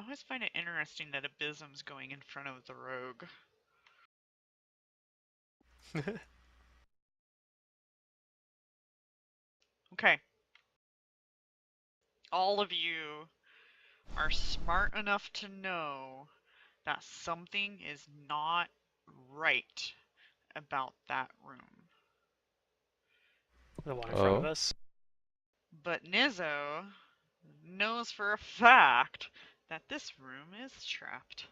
always find it interesting that Abysm's going in front of the rogue. Okay. All of you are smart enough to know that something is not right about that room. The one in front of us? But Nizzo knows for a fact that this room is trapped.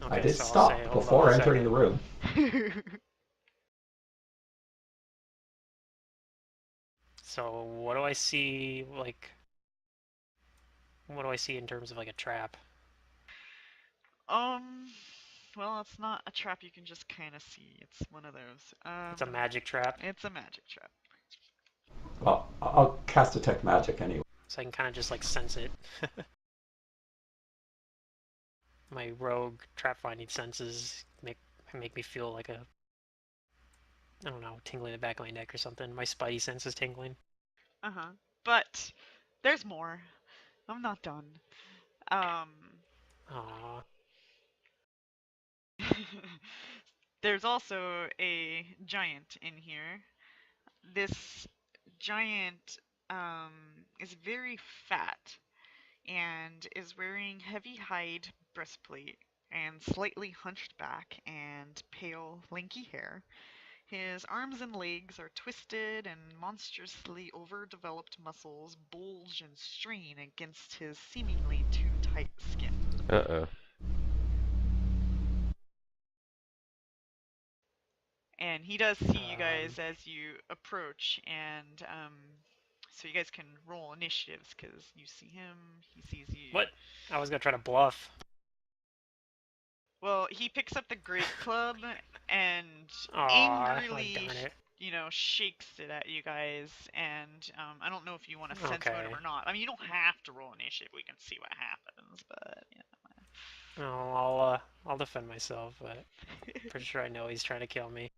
Okay, I did so I'll say, stop hold on before a entering second. the room. So what do I see, like, what do I see in terms of, like, a trap? Well, it's not a trap you can just kind of see. It's one of those. It's a magic trap, It's a magic trap. Well, I'll cast Detect Magic anyway. so I can kind of just, like, sense it. My rogue trap-finding senses make me feel like a, I don't know, tingling in the back of my neck or something. My spidey sense is tingling. Uh-huh. But there's more. I'm not done. Um, Aww. there's also a giant in here. This giant is very fat and is wearing heavy hide breastplate and slightly hunched back and pale, lanky hair. His arms and legs are twisted, and monstrously overdeveloped muscles bulge and strain against his seemingly too tight skin. Uh-oh. And he does see you guys as you approach, and so you guys can roll initiatives because you see him, he sees you. What? I was gonna try to bluff. Well, he picks up the great club and Aw, oh, angrily, darn it. shakes it at you guys. And I don't know if you want to sense motive Okay. or not. I mean, you don't have to roll initiative. We can see what happens, but No, I'll defend myself, but pretty sure I know he's trying to kill me.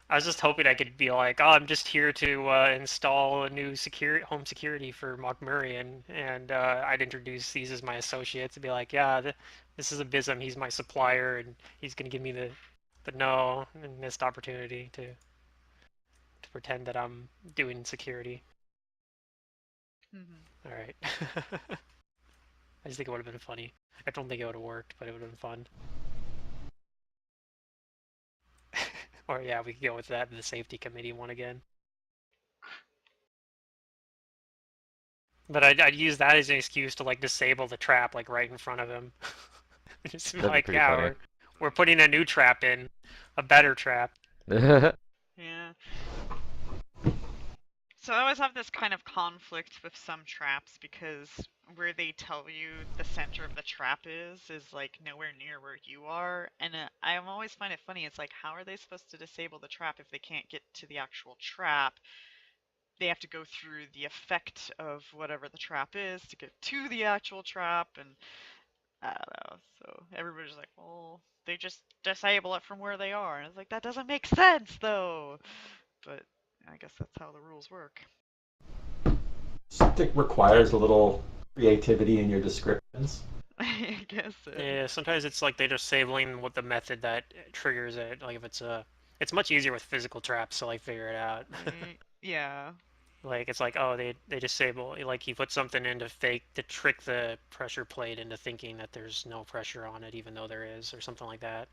I was just hoping I could be like, oh, I'm just here to install a new home security for Mockmurian, and I'd introduce these as my associates and be like, yeah, this is Abysm, he's my supplier, and he's gonna give me the, but no, missed opportunity to pretend that I'm doing security. All right. I just think it would have been funny. I don't think it would have worked, but it would have been fun. Or yeah, we could go with that, the safety committee one again. But I'd use that as an excuse to like disable the trap like right in front of him. Just be That'd be like, pretty yeah, funny. we're putting a new trap in, a better trap. yeah. So I always have this kind of conflict with some traps because where they tell you the center of the trap is like nowhere near where you are, and I always find it funny. It's like, how are they supposed to disable the trap if they can't get to the actual trap? They have to go through the effect of whatever the trap is to get to the actual trap, and I don't know. So everybody's like, well, they just disable it from where they are, and it's like that doesn't make sense though. But I guess that's how the rules work. It requires a little creativity in your descriptions. I guess so. Yeah, sometimes it's like they're disabling what the method that triggers it. Like if it's much easier with physical traps to like figure it out. Right. Yeah. Like it's like, oh, they disable, like he put something in to trick the pressure plate into thinking that there's no pressure on it even though there is, or something like that.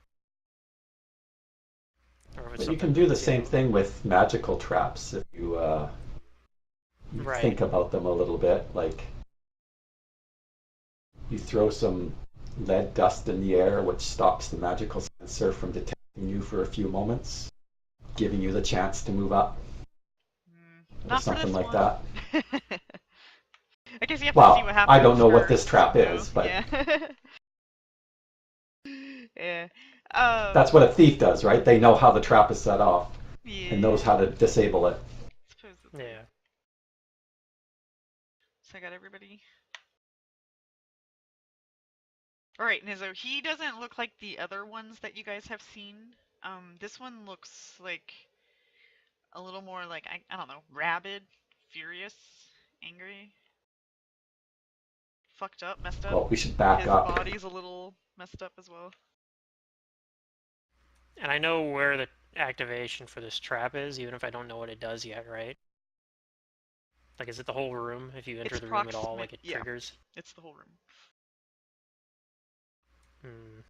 Or if it's But you can something do the that's, same thing with magical traps if you right. think about them a little bit. Like you throw some lead dust in the air, which stops the magical sensor from detecting you for a few moments, giving you the chance to move up, or Not for something this like one. that. I guess you have to see Well, what I don't happens know what this first. trap No. is, but Yeah. Yeah. that's what a thief does, right? They know how the trap is set off and knows Yeah. how to disable it. Supposedly. Yeah. So I got everybody. Alright, Nizzo, he doesn't look like the other ones that you guys have seen. This one looks like a little more like, I don't know, rabid, furious, angry. fucked up, messed up. Well, we should back His up. body's a little messed up as well. And I know where the activation for this trap is, even if I don't know what it does yet, right? Like, is it the whole room? If you enter It's the room at all, proximate. like, it Yeah, triggers? it's the whole room. Hmm.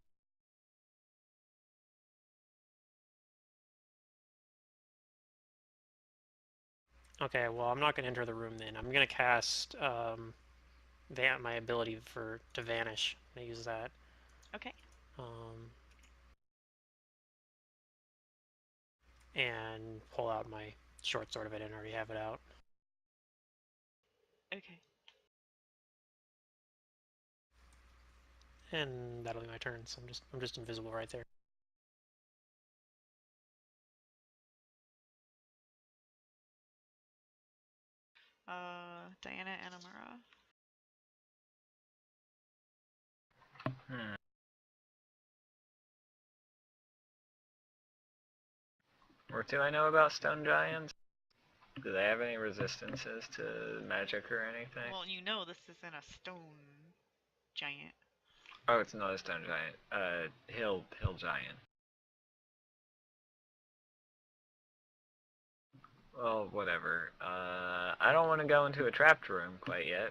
Okay, well, I'm not going to enter the room then. I'm going to cast my ability to vanish. I'm going to use that. Okay. And pull out my short sword if I didn't already have it out. Okay. And that'll be my turn, so I'm just invisible right there. Diana and Amara. What do I know about stone giants? Do they have any resistances to magic or anything? Well, you know this isn't a stone giant. Oh, it's not a stone giant. Hill giant. Well, whatever. I don't want to go into a trapped room quite yet.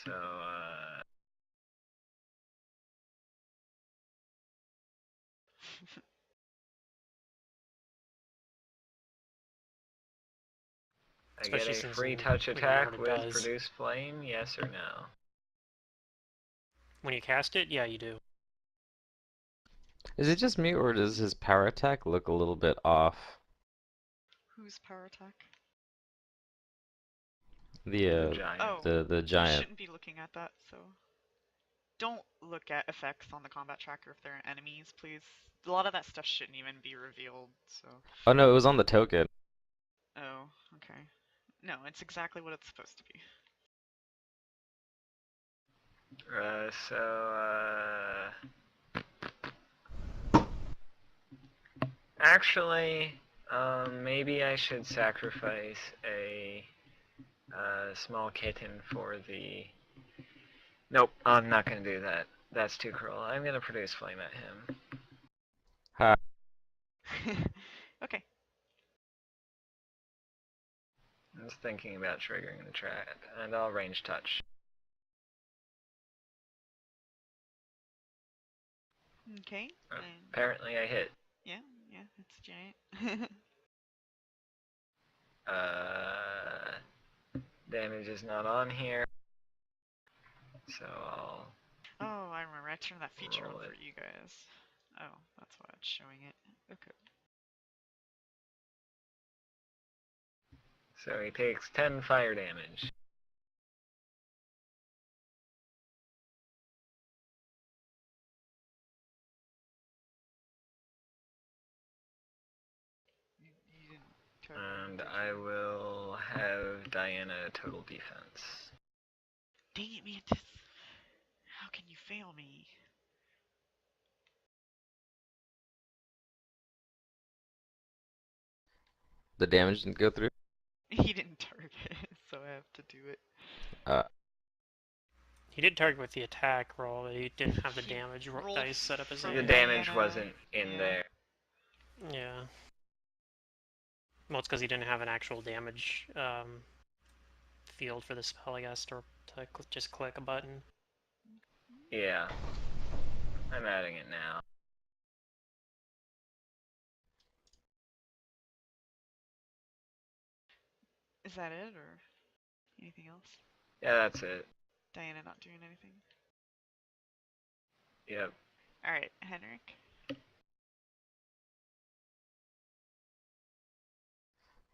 So, I get Especially a since free we touch don't know what attack it with does. produce flame, yes or no? When you cast it, yeah, you do. Is it just me, or does his power attack look a little bit off? Whose power attack? The The giant. Oh, the you giant. shouldn't be looking at that, so don't look at effects on the combat tracker if they're enemies, please. A lot of that stuff shouldn't even be revealed, so. Oh no, it was on the token. Oh, okay. No, it's exactly what it's supposed to be. Actually, maybe I should sacrifice a small kitten for the... Nope, I'm not gonna do that. That's too cruel. I'm gonna produce flame at him. Ha. Okay. I'm just thinking about triggering the trap, and I'll range touch. Okay. Apparently I hit. Yeah, it's giant. Damage is not on here, so I'll... Oh, I remember. I turned that feature on Roll for it. you guys. Oh, that's why it's showing it. Okay. So he takes 10 fire damage. You didn't target him, And did I you? will have Diana total defense. Dang it, Mantis. How can you fail me? The damage didn't go through. He didn't target, so I have to do it. He did target with the attack roll, but he didn't have the He damage rolled dice set up as from The a... damage Diana. wasn't in Yeah. there. Yeah. Well, it's because he didn't have an actual damage field for the spell, I guess, or to just click a button. Yeah. I'm adding it now. Is that it, or anything else? Yeah, that's it. Diana not doing anything? Yep. Alright, Henrik.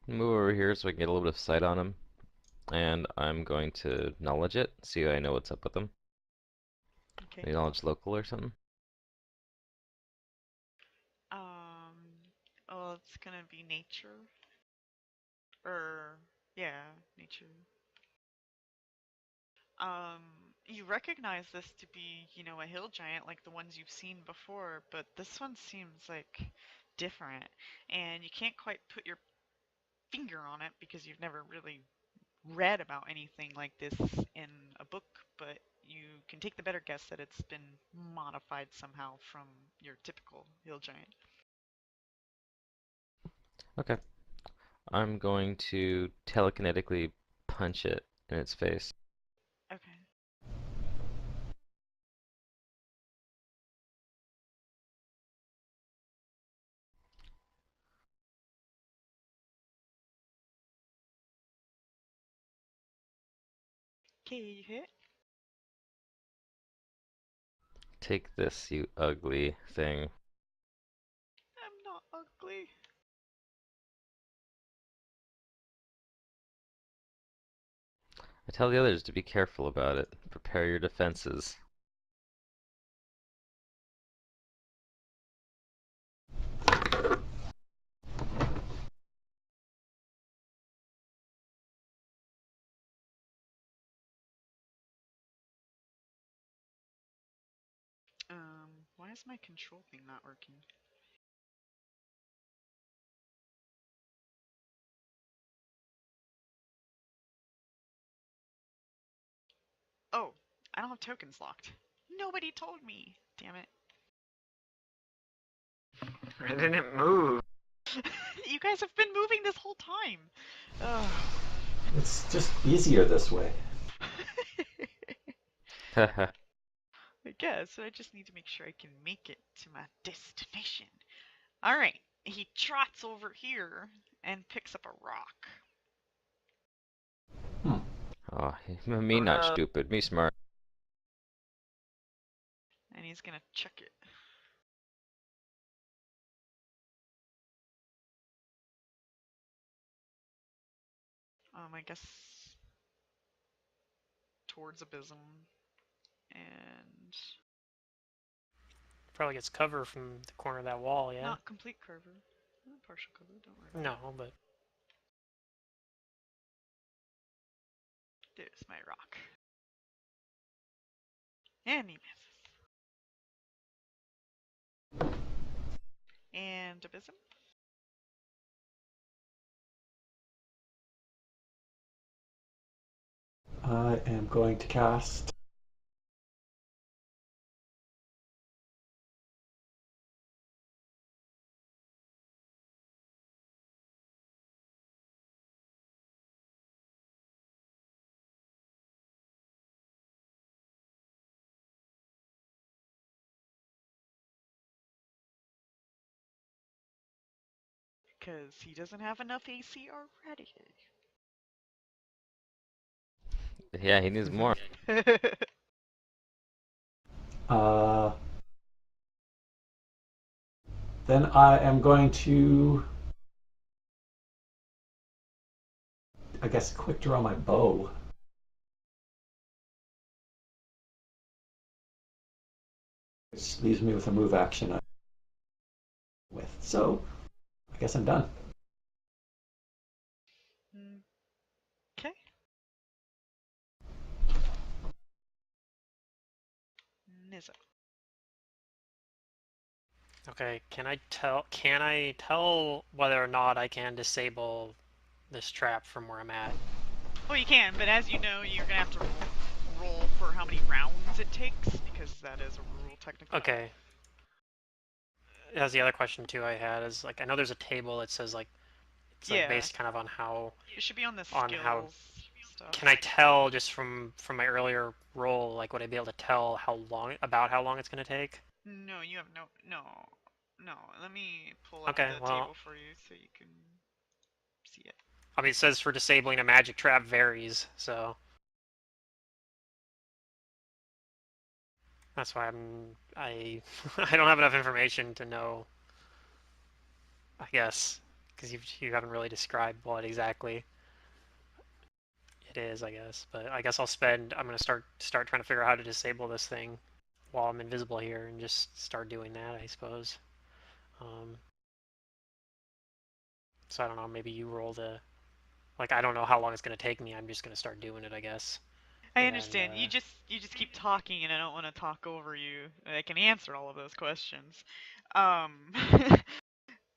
Move over here so I can get a little bit of sight on him. And I'm going to knowledge it, see if I know what's up with him. Okay. Maybe knowledge local or something. Oh, it's gonna be nature. Yeah, nature. You recognize this to be, a hill giant like the ones you've seen before, but this one seems like different, and you can't quite put your finger on it because you've never really read about anything like this in a book, but you can take the better guess that it's been modified somehow from your typical hill giant. Okay. I'm going to telekinetically punch it in its face. Okay. Okay, you hit. Take this, you ugly thing. I'm not ugly. I tell the others to be careful about it. Prepare your defenses. Why is my control thing not working? Oh, I don't have tokens locked. Nobody told me. Damn it. I didn't move. You guys have been moving this whole time. Ugh. It's just easier this way. Haha. I guess I just need to make sure I can make it to my destination. Alright, he trots over here and picks up a rock. Oh, me not stupid, me smart. And he's gonna chuck it. I guess towards Abysm. And Probably gets cover from the corner of that wall, yeah? not complete cover. Partial cover, don't worry. No, but There's my rock. And he misses. And Abysm. I am going to cast Because he doesn't have enough AC already. Yeah, he needs more. uh, then I am going to, I guess, quick draw my bow. Which leaves me with a move action with. So, I guess I'm done. Okay. Nizzo. okay, can I tell whether or not I can disable this trap from where I'm at? Well, you can, but as you know, you're gonna have to roll for how many rounds it takes, because that is a rule technically. Okay. That's the other question too I had is like I know there's a table that says like it's like Yeah. based kind of on how It should be on the on skills how stuff. can I tell just from my earlier roll, like would I be able to tell how long it's gonna take? No, you have no. Let me pull up Okay, the well, table for you so you can see it. I mean it says for disabling a magic trap varies, so that's why I I don't have enough information to know, I guess, because you haven't really described what exactly it is, I guess. But I guess I'm gonna start trying to figure out how to disable this thing while I'm invisible here and just start doing that, I suppose. So I don't know, maybe you roll the like I don't know how long it's gonna take me. I'm just gonna start doing it, I guess. I understand. You just keep talking, and I don't want to talk over you. I can answer all of those questions.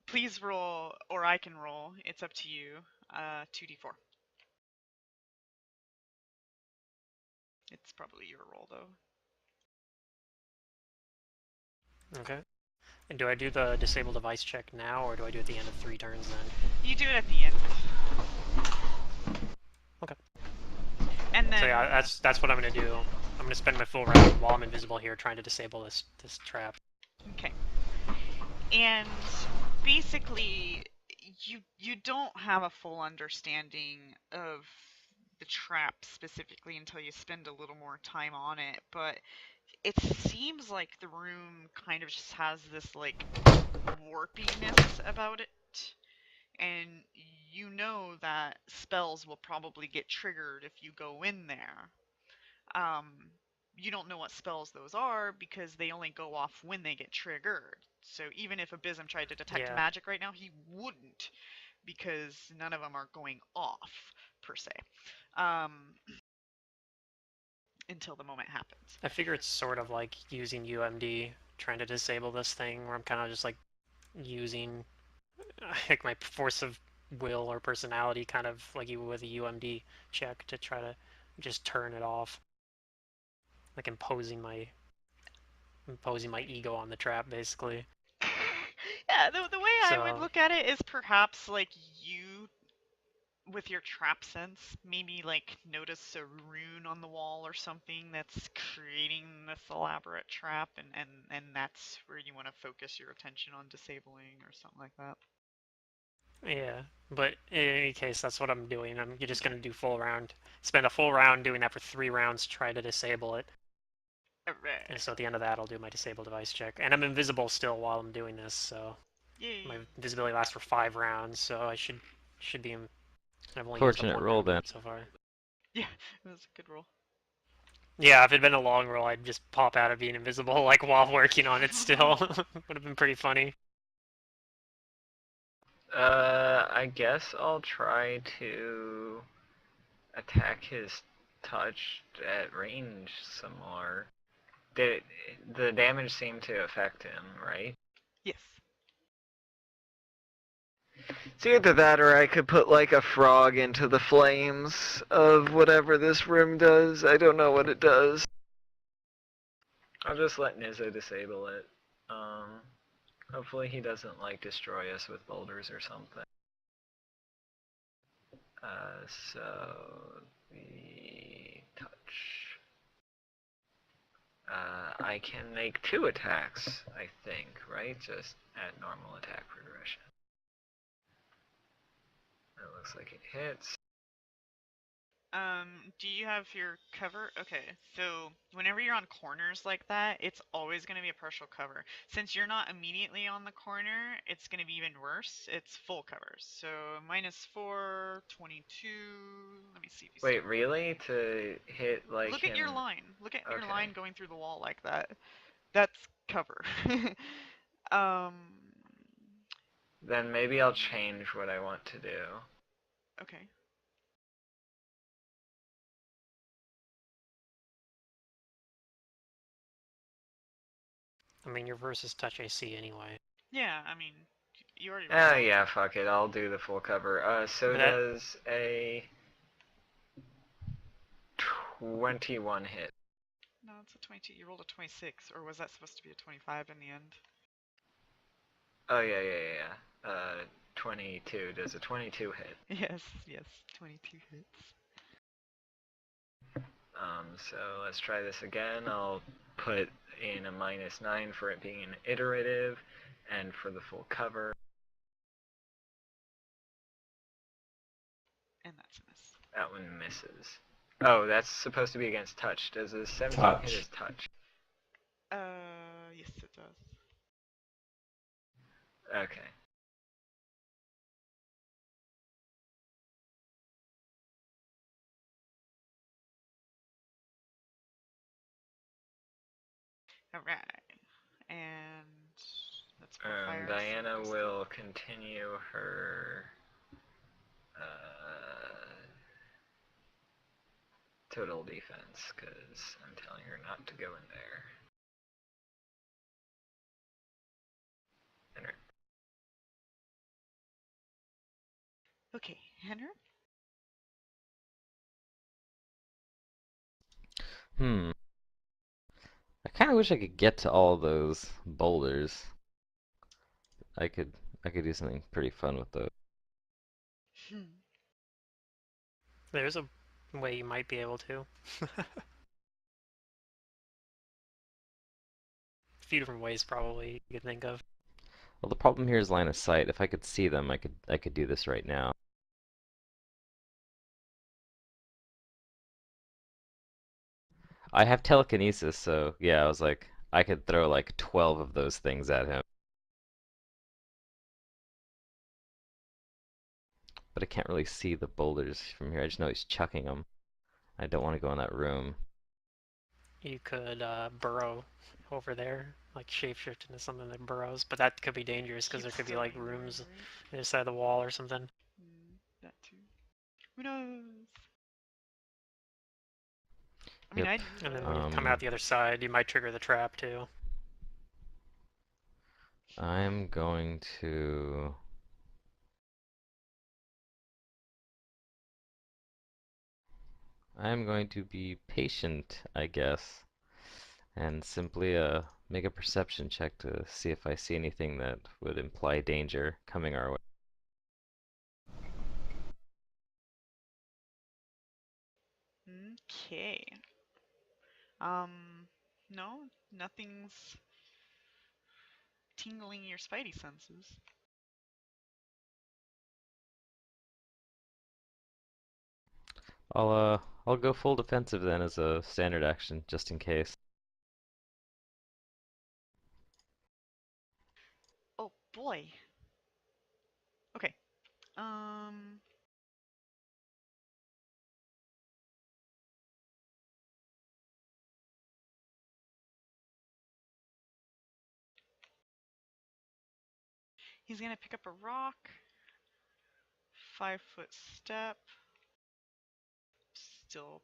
Please roll, or I can roll. It's up to you. 2d4. It's probably your roll though. Okay. And do I do the disable device check now, or do I do it at the end of 3 turns then? You do it at the end. Okay. And then So yeah, that's what I'm gonna do. I'm gonna spend my full round while I'm invisible here trying to disable this trap. okay. And basically you don't have a full understanding of the trap specifically until you spend a little more time on it, but it seems like the room kind of just has this like warpiness about it, and you know that spells will probably get triggered if you go in there. Um, you don't know what spells those are because they only go off when they get triggered. So even if Abysm tried to detect Yeah. magic right now, he wouldn't because none of them are going off per se. Um, until the moment happens. I figure it's sort of like using UMD, trying to disable this thing, where I'm kind of just like using like my force of will or personality, kind of like you would with a UMD check, to try to just turn it off, like imposing my ego on the trap, basically. Yeah, the way I would So look at it is perhaps like you with your trap sense, maybe like notice a rune on the wall or something that's creating this elaborate trap, and that's where you want to focus your attention on disabling or something like that. yeah, but in any case, that's what I'm doing. I'm just Okay. gonna do full round, spend a full round doing that for 3 rounds, try to disable it. And Alright. so at the end of that, I'll do my disable device check. And I'm invisible still while I'm doing this, so my Yay. invisibility lasts for 5 rounds, so I should be in. I've only used up Fortunate 1 roll round then. so far. Yeah, it was a good roll. Yeah, if it'd been a long roll, I'd just pop out of being invisible, like while working on it still. Would have been pretty funny. I guess I'll try to attack his touch at range some more. Did the damage seem to affect him, right? Yes. It's either that or I could put like a frog into the flames of whatever this room does. I don't know what it does. I'll just let Nizzo disable it. Hopefully he doesn't like destroy us with boulders or something. So the touch. I can make 2 attacks, I think, right? Just at normal attack progression. It looks like it hits. Do you have your cover? Okay, so whenever you're on corners like that, it's always going to be a partial cover. Since you're not immediately on the corner, it's going to be even worse. It's full covers. So -4, 22. Let me see if you see. Wait, really? To hit like Look him? at your line. Look at your Okay. line going through the wall like that. That's cover. um. Then maybe I'll change what I want to do. Okay. I mean, your versus touch AC anyway. Yeah, I mean, you already Oh rolled. yeah, fuck it. I'll do the full cover. So But that, does a 21 hit. No, it's a 22. You rolled a 26, or was that supposed to be a 25 in the end? Oh yeah. 22. Does a 22 hit? Yes, 22 hits. So let's try this again. I'll put in a -9 for it being an iterative, and for the full cover. And that's a miss. That one misses. Oh, that's supposed to be against touch. Does a 17 hit his touch? Yes it does. Okay. Alright. And that's more fire. Diana will continue her total defense, because I'm telling her not to go in there. Enter. Okay, Henry? Hmm. I kind of wish I could get to all those boulders. I could I could do something pretty fun with those. There's a way you might be able to. A few different ways probably you could think of. Well, the problem here is line of sight. If I could see them, I could do this right now. I have telekinesis, so yeah, I was like, I could throw like 12 of those things at him. But I can't really see the boulders from here. I just know he's chucking them. I don't want to go in that room. You could burrow over there, like shapeshift into something that burrows, but that could be dangerous because there Keep could be still like being weird, rooms right? on the other side of the wall or something. That too. Who knows? I mean, Yep. I'd And then when you come out the other side, you might trigger the trap too. I'm going to... I'm going to be patient, I guess, and simply make a perception check to see if I see anything that would imply danger coming our way. Okay. No, nothing's tingling your spidey senses. I'll go full defensive then as a standard action, just in case. Oh boy. Okay. Um. He's gonna pick up a rock. 5-foot step. Still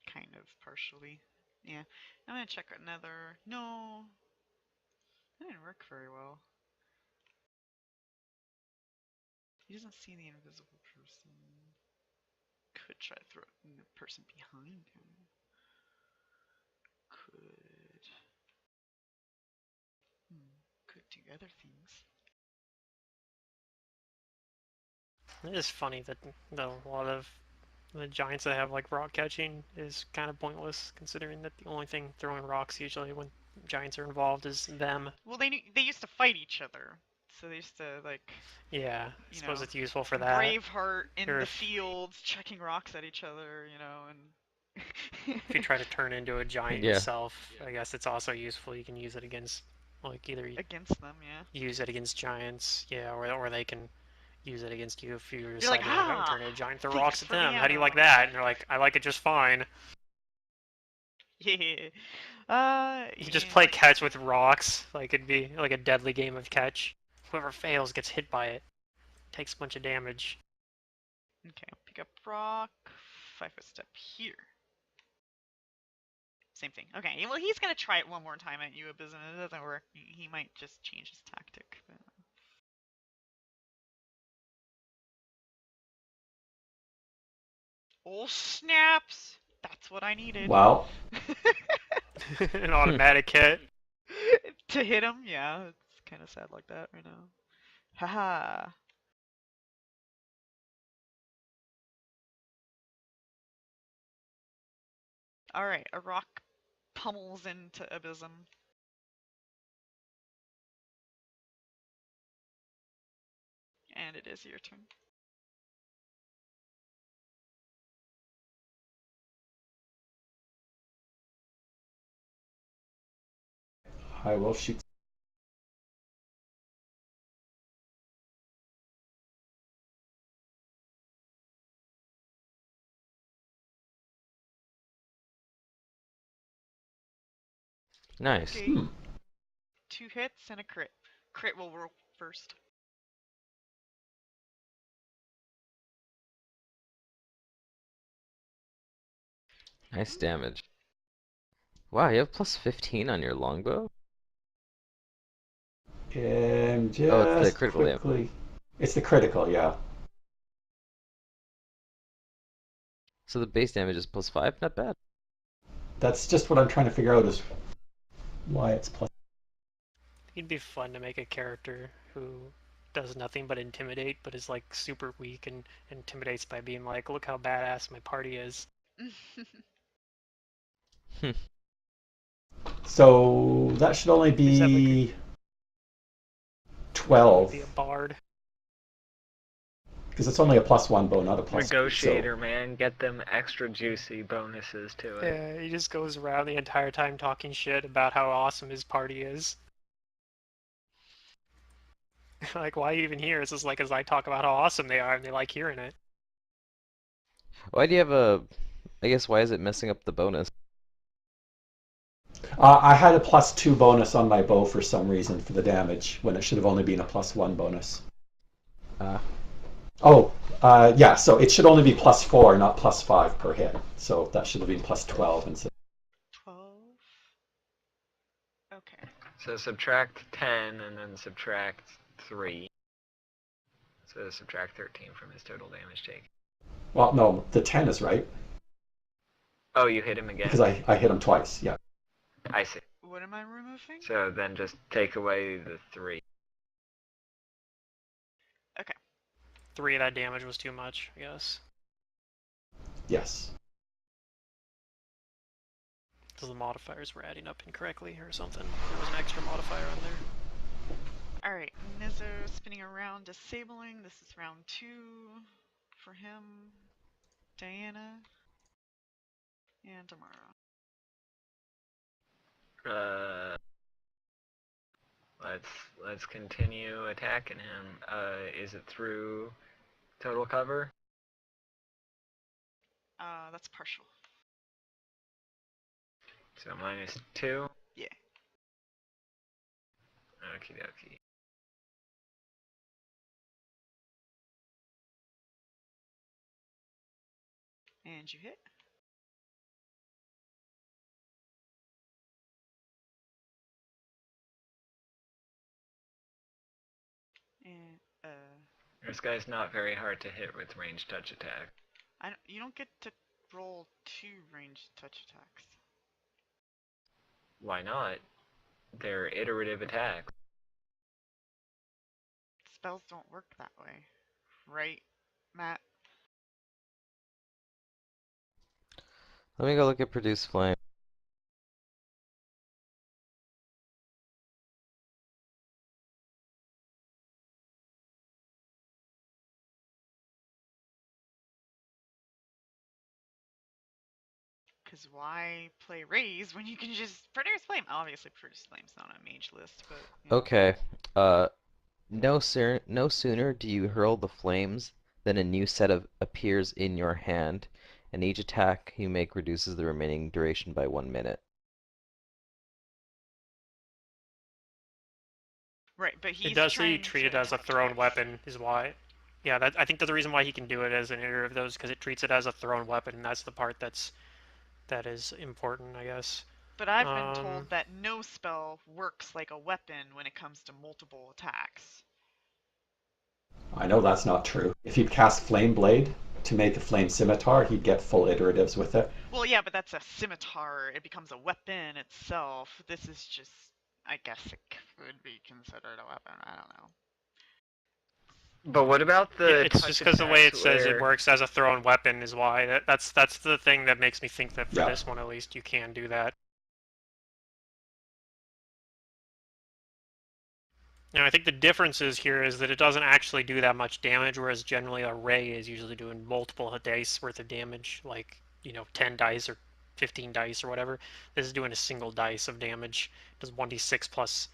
kind of partially. Yeah. I'm gonna check another. No. That didn't work very well. He doesn't see the invisible person. Could try to throw it in the person behind him. Could. Could do other things. It is funny that a lot of the giants that have like rock catching is kind of pointless, considering that the only thing throwing rocks usually when giants are involved is them. Well, they used to fight each other, so they used to like, Yeah, I you suppose know, it's useful for that. Braveheart in Or the if, fields, chucking rocks at each other, and if you try to turn into a giant Yeah. yourself, I guess it's also useful. You can use it against, like, either against them, yeah. use it against giants, yeah, or they can use it against you if you You're decide like, to, like, oh, ah, turn into a giant, throw thanks rocks at for the them. How do you like ammo. that? And they're like, I like it just fine. Yeah. You just Yeah. play catch with rocks, like it'd be like a deadly game of catch. Whoever fails gets hit by it, takes a bunch of damage. Okay, pick up rock. 5-foot step here. Same thing. Okay, well, he's gonna try it one more time at you, Abyss, and it doesn't work. He might just change his tactic. But... Oh, snaps! That's what I needed. Well, An automatic hit. To hit him, yeah, it's kind of sad like that right now. Haha. Alright, a rock pummels into Abysm. And it is your turn. I will shoot. Nice. Okay. 2 hits and a crit. Crit will roll first. Nice damage. Wow, you have plus 15 on your longbow? And just Oh, it's the critical damage. quickly. It's the critical, yeah. So the base damage is plus 5? Not bad. That's just what I'm trying to figure out is why it's plus. It'd be fun to make a character who does nothing but intimidate, but is like super weak and intimidates by being like, look how badass my party is. So that should only Is that like be 12. be a bard? Because it's only a +1 bow, not a +2. Negotiator, man, get them extra juicy bonuses to it. Yeah, he just goes around the entire time talking shit about how awesome his party is. Like, why are you even here? It's just like as I talk about how awesome they are, and they like hearing it. Why do you have a... I guess why is it messing up the bonus? I had a +2 bonus on my bow for some reason for the damage when it should have only been a +1 bonus. Yeah, so it should only be +4, not +5 per hit. So that should have been +12 instead. 12? Okay. So subtract 10 and then subtract 3. So subtract 13 from his total damage taken. Well, no, the 10 is right. Oh, you hit him again? Because I hit him twice, yeah. I see. What am I removing? So then just take away the 3. 3 of that damage was too much, I guess. Yes. Because the modifiers were adding up incorrectly or something. There was an extra modifier on there. Alright, Nizzo spinning around, disabling. This is round 2 for him, Diana, and Amara. Let's continue attacking him. Is it through total cover? That's partial. So -2? Yeah. Okie dokie. And you hit. And, This guy's not very hard to hit with ranged touch attack. you don't get to roll 2 ranged touch attacks. Why not? They're iterative attacks. Spells don't work that way. Right, Matt? Let me go look at Produce Flame. Because why play Raise when you can just produce flame? Obviously, produce flame's not on a mage list, but. You know. Okay. No sooner do you hurl the flames than a new set appears in your hand, and each attack you make reduces the remaining duration by 1 minute. Right, but he's It does say you trying treat to it as a attack thrown twice. weapon, is why. Yeah, I think that's the reason why he can do it as an iterative of those, because it treats it as a thrown weapon, and that's the part that is important, I guess. But I've been told that no spell works like a weapon when it comes to multiple attacks. I know that's not true. If he'd cast Flame Blade to make a Flame Scimitar, he'd get full iteratives with it. Well, yeah, but that's a scimitar. It becomes a weapon itself. This is just, I guess it could be considered a weapon. I don't know. But what about the? Yeah, it's touch just because the way it says it where- works as a thrown weapon is why. That's the thing that makes me think that for Yeah. this one at least you can do that. Now I think the difference is here is that it doesn't actually do that much damage, whereas generally a ray is usually doing multiple dice worth of damage, like 10 dice or 15 dice or whatever. This is doing a single dice of damage. It does 1d6 plus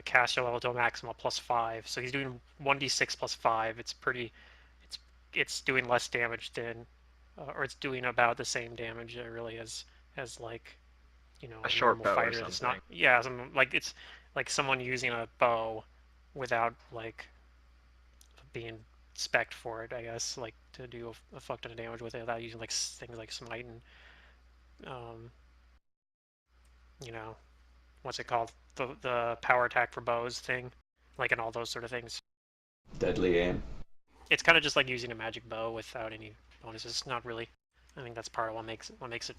caster level to a maximum of +5. So he's doing 1d6 plus 5. It's doing less damage than, or it's doing about the same damage really as like a short normal bow or fighter that's not. something. Yeah, it's like someone using a bow without like being spec'd for it, I guess, like to do a fuck ton of damage with it without using like things like smite and what's it called, the power attack for bows thing, like, and all those sort of things. Deadly Aim. It's kind of just like using a magic bow without any bonuses. Not really. I think that's part of what makes it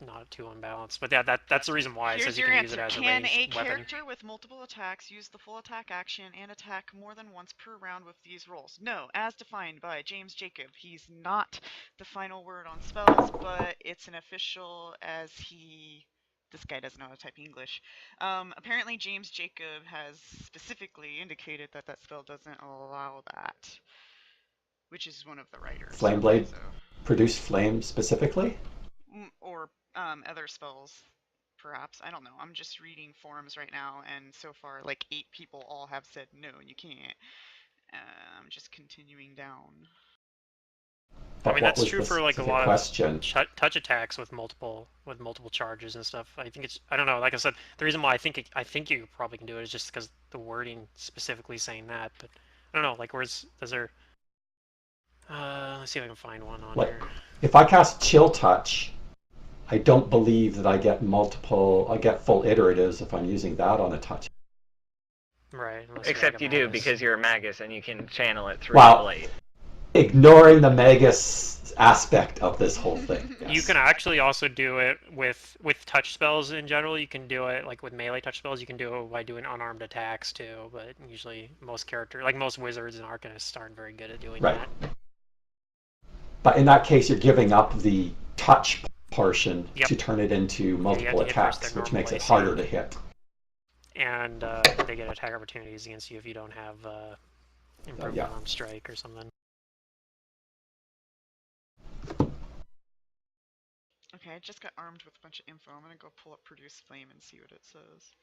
not too unbalanced. But yeah, that's the reason why it Here's says you your can use it answer. as a Can ranged a weapon. character with multiple attacks use the full attack action and attack more than once per round with these rolls? No, as defined by James Jacob. He's not the final word on spells, but it's an official as he... This guy doesn't know how to type English. Apparently James Jacob has specifically indicated that that spell doesn't allow that, which is one of the writers. Flame Blade So, produce flame specifically? or other spells, perhaps. I don't know. I'm just reading forums right now, and so far, like 8 people all have said no, you can't. I'm just continuing down. But I mean, what that's was true the for like a specific lot question? of touch attacks with multiple charges and stuff. I think it's, I don't know. Like I said, the reason why I think you probably can do it is just because the wording specifically saying that. But I don't know. Like, does there? Let's see if I can find one on Like, here. if I cast Chill Touch, I don't believe that I get full iteratives if I'm using that on a touch. Right. Unless Except you're you like a do, Magus. because you're a Magus and you can channel it through Wow. the blade. Ignoring the Magus aspect of this whole thing. Yes. You can actually also do it with touch spells in general. You can do it like with melee touch spells. You can do it by doing unarmed attacks too. But usually most wizards and arcanists aren't very good at doing Right. that. But in that case, you're giving up the touch portion Yep. to turn it into multiple to hit versus attacks, their which makes normal it AC. harder to hit. And they get attack opportunities against you if you don't have improvement yeah. on strike or something. Okay, I just got armed with a bunch of info. I'm gonna go pull up Produce Flame and see what it says.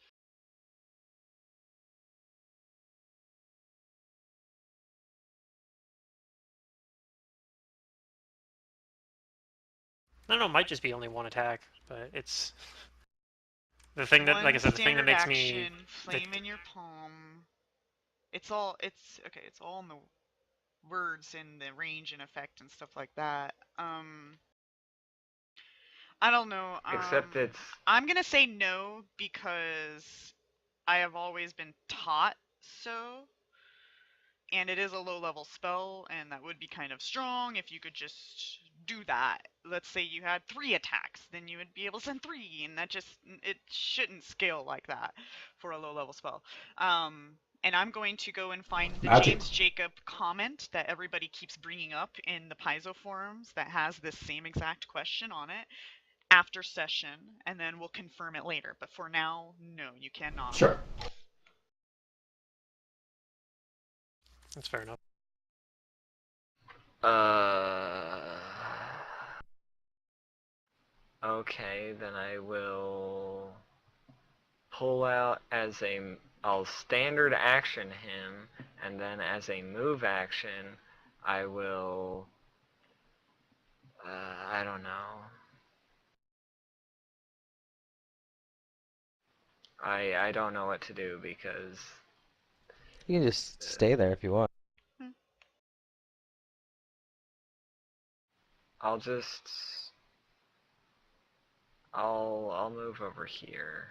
I don't know, it might just be only one attack, but it's the thing that, One like I said, the thing that standard makes action, me flame in your palm. It's all in the words and the range and effect and stuff like that. I don't know. Except it's... I'm gonna say no because I have always been taught so. And it is a low level spell, and that would be kind of strong if you could just do that. Let's say you had 3 attacks, then you would be able to send 3, and it shouldn't scale like that for a low level spell. And I'm going to go and find the Magic. James Jacob comment that everybody keeps bringing up in the Paizo forums that has this same exact question on it after session, and then we'll confirm it later. But for now, no, you cannot. Sure. that's fair enough. Okay, then I will pull out I'll standard action him, and then as a move action, I will, I don't know. I don't know what to do because You can just stay there if you want. I'll just, I'll move over here.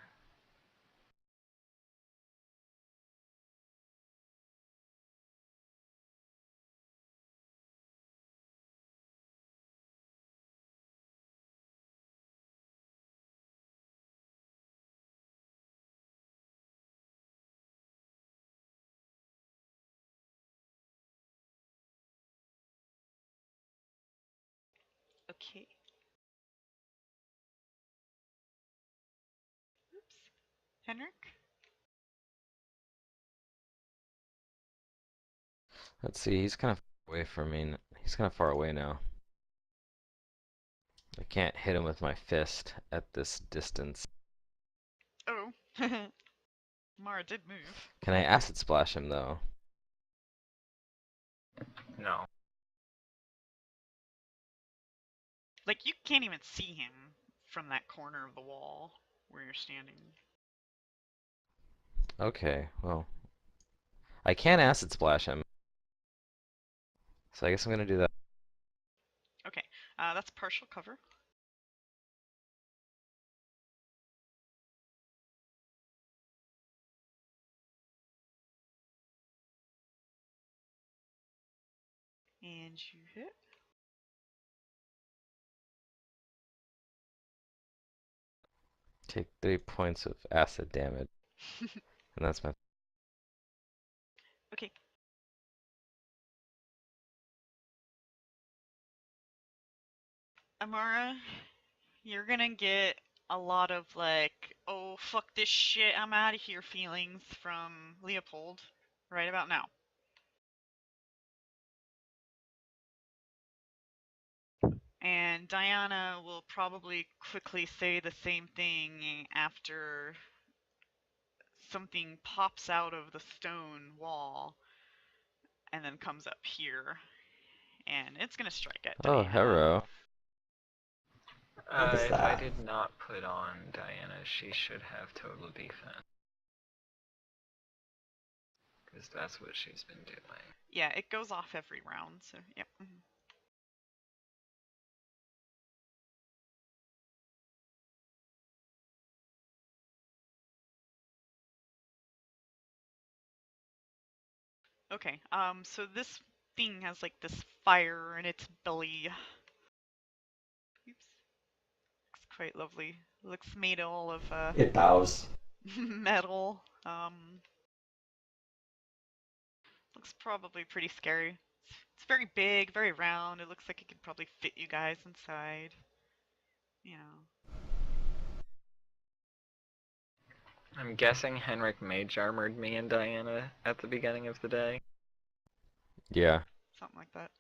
Okay. Oops. Henrik? Let's see, he's kind of away from me. He's kind of far away now. I can't hit him with my fist at this distance. Oh. Mara did move. Can I acid splash him though? No. Like, you can't even see him from that corner of the wall where you're standing. Okay, well, I can acid splash him. So I guess I'm gonna do that. Okay, that's partial cover. And you hit. Take 3 points of acid damage. And that's my... Okay. Amara, you're gonna get a lot of like, oh fuck this shit, I'm out of here feelings from Leopold right about now. And Diana will probably quickly say the same thing after something pops out of the stone wall and then comes up here. And it's gonna strike at Oh, Diana. hero. What is If I that? did not put on Diana, she should have total defense. Because that's what she's been doing. Yeah, it goes off every round, so yep. Okay, so this thing has like this fire in its belly. Oops. Looks quite lovely. Looks made all of It bows. metal. Looks probably pretty scary. It's very big, very round. It looks like it could probably fit you guys inside. You know. I'm guessing Henrik mage armored me and Diana at the beginning of the day. Yeah. Something like that.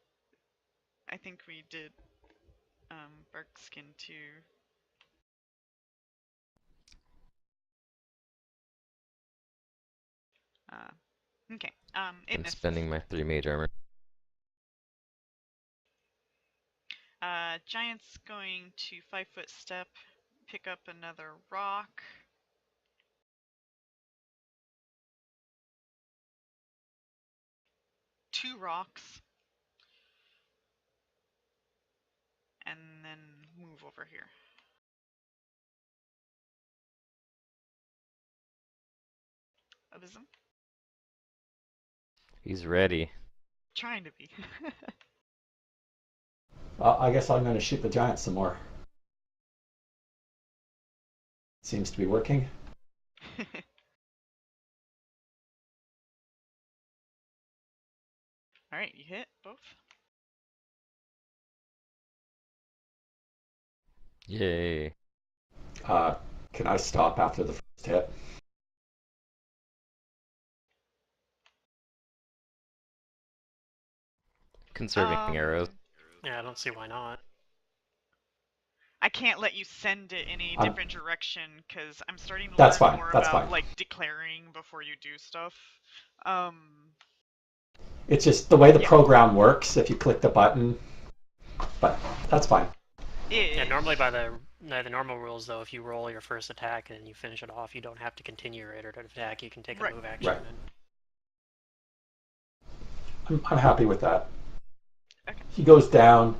I think we did bark skin too. Okay. It I'm misses. spending my 3 mage armor. Giant's going to 5-foot step, pick up another rock. Two rocks. And then move over here. Abysm? He's ready. Trying to be. I guess I'm going to shoot the giant some more. Seems to be working. Alright, you hit both. Yay. Can I stop after the first hit? Conserving arrows. Yeah, I don't see why not. I can't let you send it in a I'm- different direction because I'm starting to That's learn fine, more that's about fine. like declaring before you do stuff. It's just the way the Yeah. program works. If you click the button, but that's fine. Yeah, normally by the normal rules though, if you roll your first attack and you finish it off, you don't have to continue your iterative attack. You can take a Right. move action. Right. And... I'm happy with that. Okay. He goes down.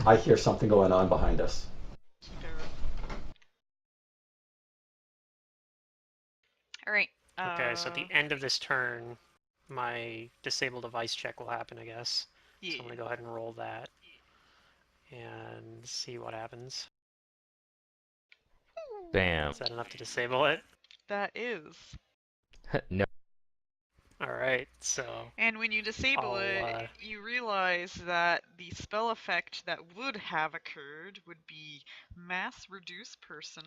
I hear something going on behind us. Alright. Okay, so at the end of this turn, my disable device check will happen, I guess. Yeah. So I'm going to go ahead and roll that and see what happens. Bam. Is that enough to disable it? That is. No. Alright, so... And when you disable it, you realize that the spell effect that would have occurred would be Mass Reduce Person,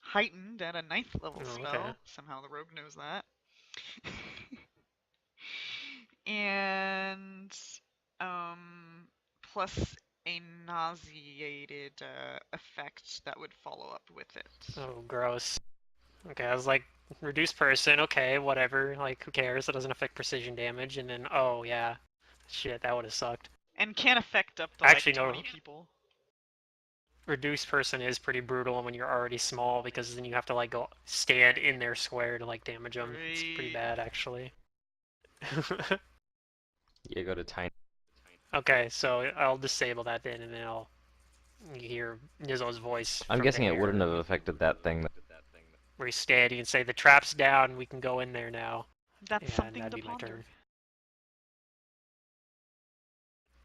heightened at a 9th level spell. Okay. Somehow the rogue knows that. And plus a nauseated effect that would follow up with it. Oh, gross. Okay, I was like, reduce person, okay, whatever, like, who cares, it doesn't affect precision damage, and then, oh, yeah, shit, that would have sucked. And can affect up to Actually, like no. 20 people. Reduce person is pretty brutal when you're already small, because then you have to, like, go stand in their square to, like, damage them. It's pretty bad, actually. You go to tiny. Okay, so I'll disable that then, and then I'll hear Nizzo's voice. I'm from guessing the it wouldn't air, have affected that thing. where you stand, you can say, the trap's down, we can go in there now. That's And something that'd to be my ponder. turn.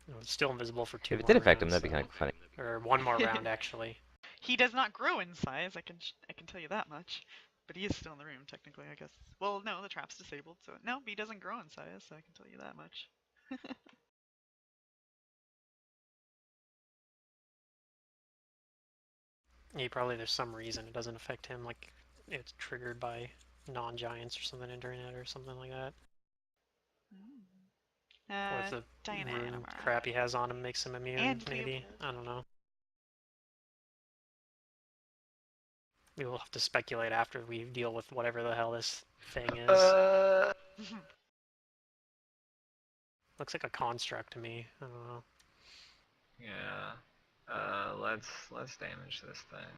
No, it's still invisible for 2 If it more did affect him, rounds, that'd be kind of funny. or 1 more round, actually. He does not grow in size. I can tell you that much. But he is still in the room technically, I guess. Well, no, the trap's disabled, so no, he doesn't grow in size. So I can tell you that much. Yeah, probably there's some reason it doesn't affect him, like it's triggered by non-giants or something internet or something like that. Or if the Diana rune Anamara. crap he has on him makes him immune, And maybe. Leopold. I don't know. We will have to speculate after we deal with whatever the hell this thing is. Looks like a construct to me. I don't know. Yeah. Let's damage this thing.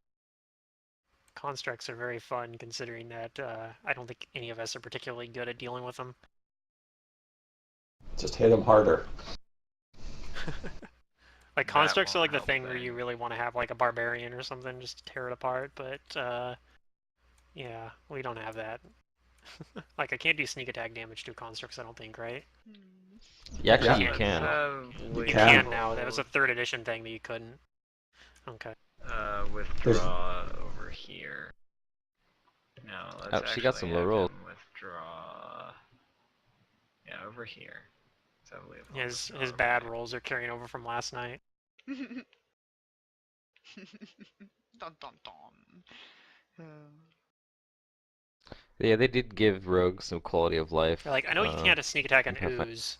Constructs are very fun, considering that I don't think any of us are particularly good at dealing with them. Just hit him harder. Like, constructs are won't like the help thing where things. you really want to have like a barbarian or something just to tear it apart, but yeah, we don't have that. Like, I can't do sneak attack damage to constructs, I don't think, right? Yeah, actually, Yeah. you can. You can. can now. That was a 3rd edition thing that you couldn't. Okay. Withdraw over here. No, let's Oh, she got some low have rolls. him withdraw. Yeah, over here. So His bad rolls are carrying over from last night. Dun dun dun. Yeah, they did give Rogue some quality of life. Like, I know you can't sneak attack an Pathfinder. ooze.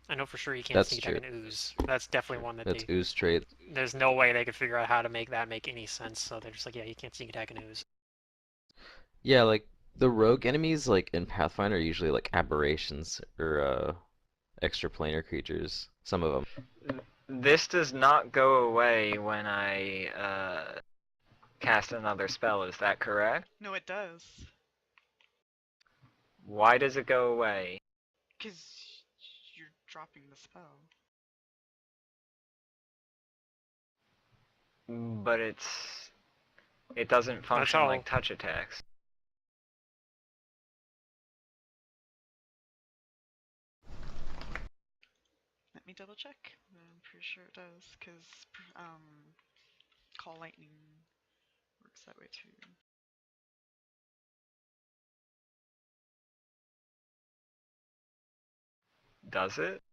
I know for sure you can't That's sneak true. attack an ooze. That's definitely one that That's they... ooze trait. There's no way they could figure out how to make that make any sense, so they're just like, yeah, you can't sneak attack an ooze. Yeah, like the rogue enemies, like in Pathfinder, are usually like aberrations or extraplanar creatures. Some of them. This does not go away when I cast another spell. Is that correct? No, it does. Why does it go away? Because you're dropping the spell. But it doesn't function how- like touch attacks. Let me double check. I'm pretty sure it does, because Call Lightning works that way too. Does it?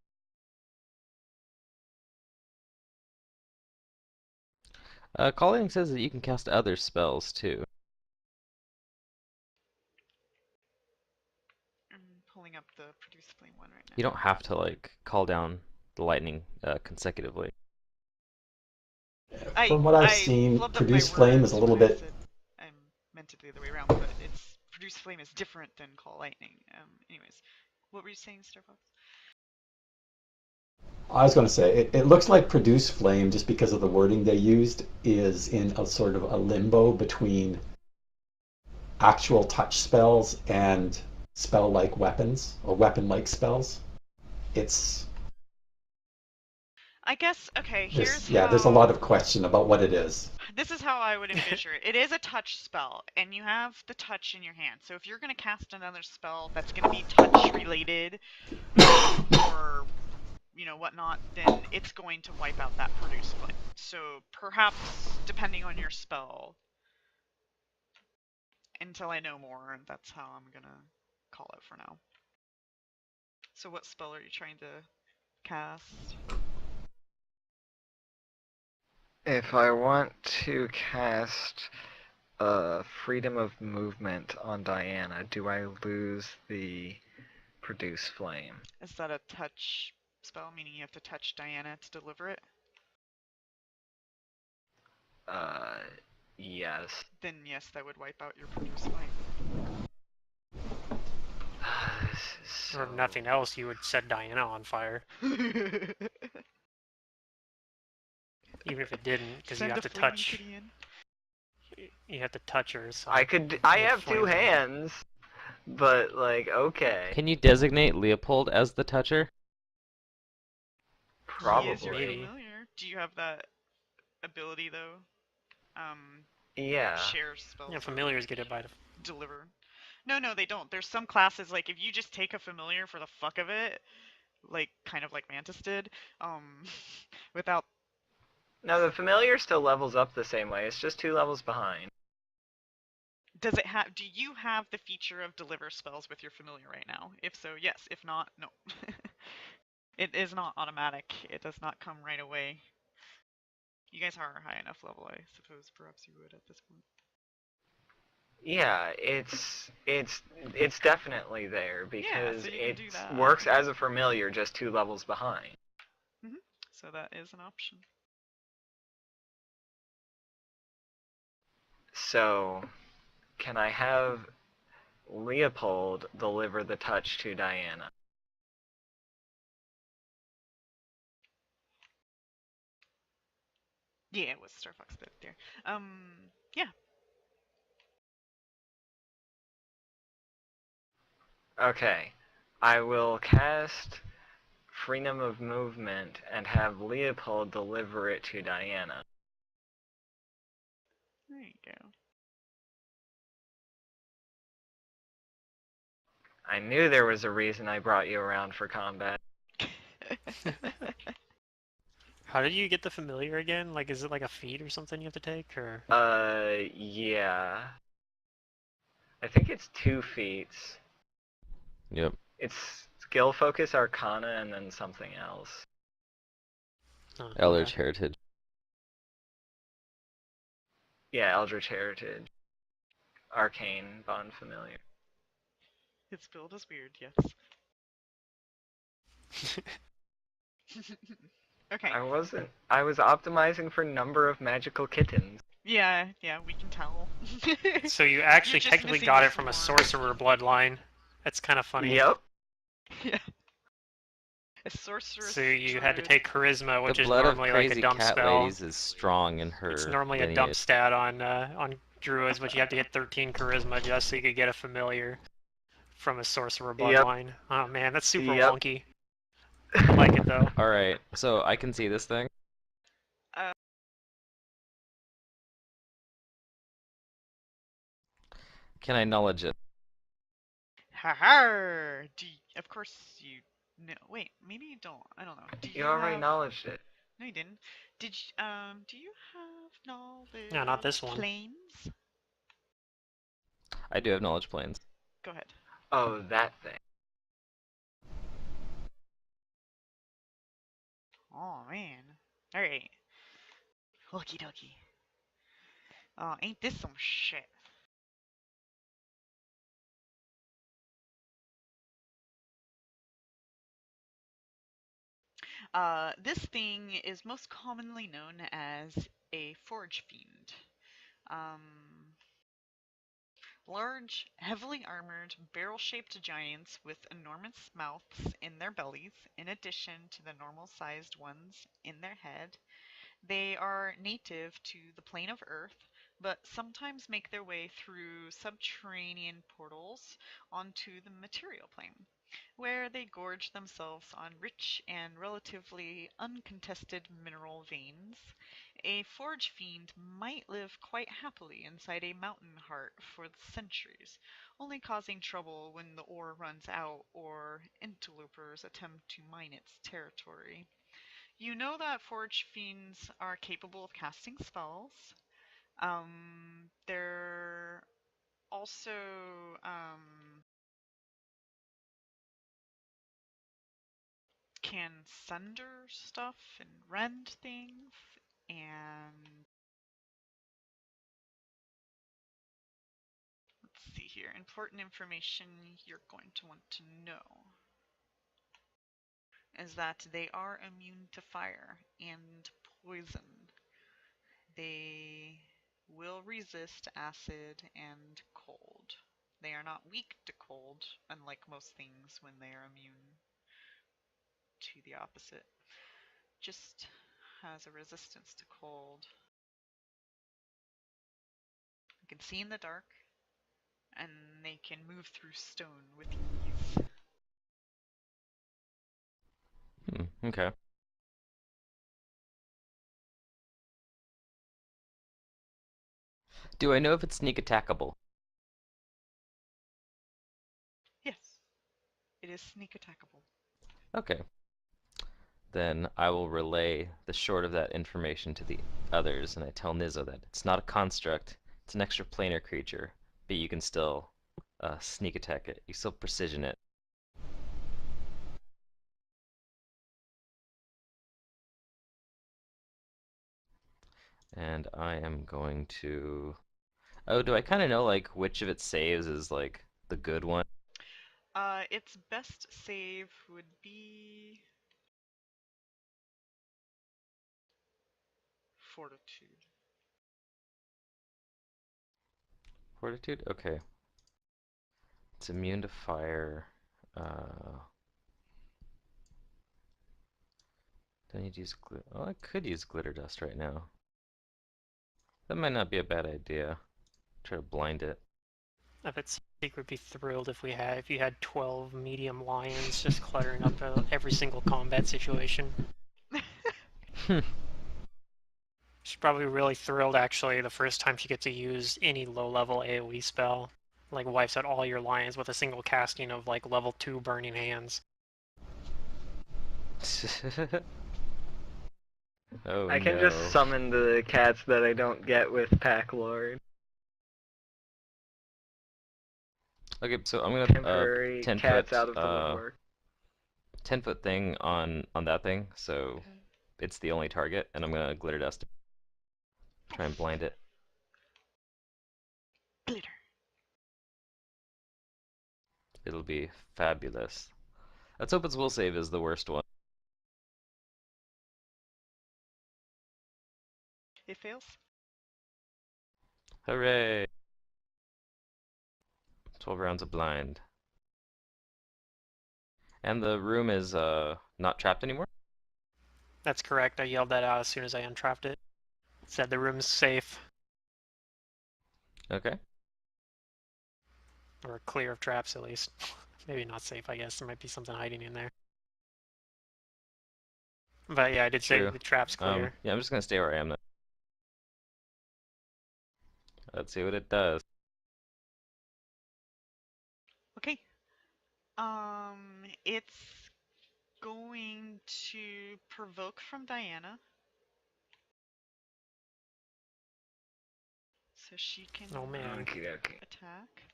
Calling says that you can cast other spells too. I'm pulling up the Produce Flame one right now. You don't have to like call down the lightning consecutively. From what I've seen, Produce Flame is a little bit... I meant it the other way around, but it's Produce Flame is different than Call Lightning. Anyways, what were you saying, Starfox? I was going to say, it looks like Produce Flame, just because of the wording they used, is in a sort of a limbo between actual touch spells and spell-like weapons, or weapon-like spells. It's... I guess, okay, there's a lot of question about what it is. This is how I would envision it. It is a touch spell, and you have the touch in your hand. So if you're going to cast another spell that's going to be touch-related, or whatnot, then it's going to wipe out that Produce Flame. So perhaps, depending on your spell, until I know more, that's how I'm gonna call it for now. So what spell are you trying to cast? If I want to cast Freedom of Movement on Diana, do I lose the Produce Flame? Is that a touch spell, meaning you have to touch Diana to deliver it? Yes. Then yes, that would wipe out your Produce Flame. Or if nothing else, you would set Diana on fire. Even if it didn't, because you have to touch. You have to touch her. So I have two hands, but like, okay. Can you designate Leopold as the toucher? Probably. He is your familiar. Do you have that ability though? Yeah. Share spells. Yeah, familiars get it by deliver. No, they don't. There's some classes, like, if you just take a familiar for the fuck of it, like, kind of like Mantis did, without No, the familiar still levels up the same way. It's just 2 levels behind. Does it have? Do you have the feature of deliver spells with your familiar right now? If so, yes. If not, no. It is not automatic. It does not come right away. You guys are high enough level, I suppose. Perhaps you would at this point. Yeah, it's definitely there because so you can it do that. works as a familiar, just 2 levels behind. So that is an option. So, can I have Leopold deliver the touch to Diana? Yeah, it was Star Fox there. Yeah. Okay. I will cast Freedom of Movement and have Leopold deliver it to Diana. There you go. I knew there was a reason I brought you around for combat. How did you get the familiar again? Like, is it like a feat or something you have to take, or? Yeah. I think it's 2 feats. Yep. It's Skill Focus Arcana and then something else. Oh, Eldritch okay. Heritage. Yeah, Eldritch Heritage. Arcane Bond Familiar. Its build is weird, yes. Okay. I wasn't. I was optimizing for number of magical kittens. Yeah, we can tell. So you actually just technically missing got the it from a swarm. sorcerer bloodline. That's kind of funny. Yep. Yeah. A sorceress. So you had to take charisma, which The is blood of normally like a crazy dump cat spell. ladies is strong in her It's normally a lineage. dump stat on druids, but you have to hit 13 charisma just so you could get a familiar from a sorcerer bloodline. Oh man, that's super wonky. I like it though. Alright, so I can see this thing. Can I knowledge it? Ha! Of course you. No, wait. Maybe you don't. I don't know. Do You already have? acknowledged it. No, you didn't. Do you have knowledge? No, not this one. Planes. I do have knowledge planes. Go ahead. Oh, that thing. Oh man. All right. Okie dokie. Oh, ain't this some shit? This thing is most commonly known as a forge fiend. Um, Large, heavily armored, barrel-shaped giants with enormous mouths in their bellies, in addition to the normal-sized ones in their head. They are native to the plane of Earth, but sometimes make their way through subterranean portals onto the material plane, where they gorge themselves on rich and relatively uncontested mineral veins. A forge fiend might live quite happily inside a mountain heart for centuries, only causing trouble when the ore runs out or interlopers attempt to mine its territory. You know that forge fiends are capable of casting spells. They're also can sunder stuff and rend things, and let's see here. Important information you're going to want to know is that they are immune to fire and poison. They will resist acid and cold. They are not weak to cold, unlike most things when they are immune to the opposite. Just has a resistance to cold. They can see in the dark, and they can move through stone with ease. Okay. Do I know if it's sneak attackable? Yes, it is sneak attackable. Okay. then I will relay the short of that information to the others, and I tell Nizzo that it's not a construct, it's an extraplanar creature, but you can still sneak attack it. You still precision it. And I am going to... Oh, do I kind of know like which of its saves is like the good one? Its best save would be Fortitude. Fortitude? Okay. It's immune to fire. Uh, don't need to use oh, I could use glitter dust right now. That might not be a bad idea. Try to blind it. I bet Seek would be thrilled if you had 12 medium lions just cluttering up every single combat situation. She's probably really thrilled actually the first time she gets to use any low-level AoE spell. Like wipes out all your lions with a single casting of like level 2 burning hands. Oh I can no. just summon the cats that I don't get with Pack Lord. Okay, so I'm gonna Temporary 10 cats foot out of the woodwork. 10-foot thing on that thing, so Okay. it's the only target, and I'm gonna glitter dust it. Try and blind it. Glitter. It'll be fabulous. Let's hope its will save is the worst one. It fails. Hooray! 12 rounds of blind. And the room is not trapped anymore? That's correct, I yelled that out as soon as I untrapped it. Said the room's safe. Okay. Or clear of traps at least. Maybe not safe, I guess. There might be something hiding in there. But yeah, I did say True. the trap's clear. Yeah, I'm just gonna stay where I am then. Let's see what it does. Okay. It's going to provoke from Diana. So she can Oh man. Okie dokie. attack.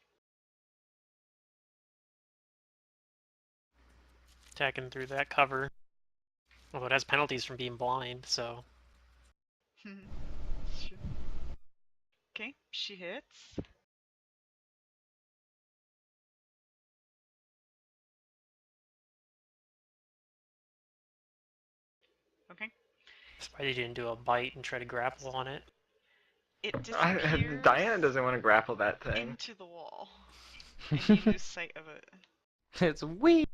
Attacking through that cover. Although it has penalties from being blind, so... Sure. Okay, she hits. Okay. That's why you didn't do a bite and try to grapple on it. It disappears Diana doesn't want to grapple that thing. into the wall. And you lose sight of it. It's weak!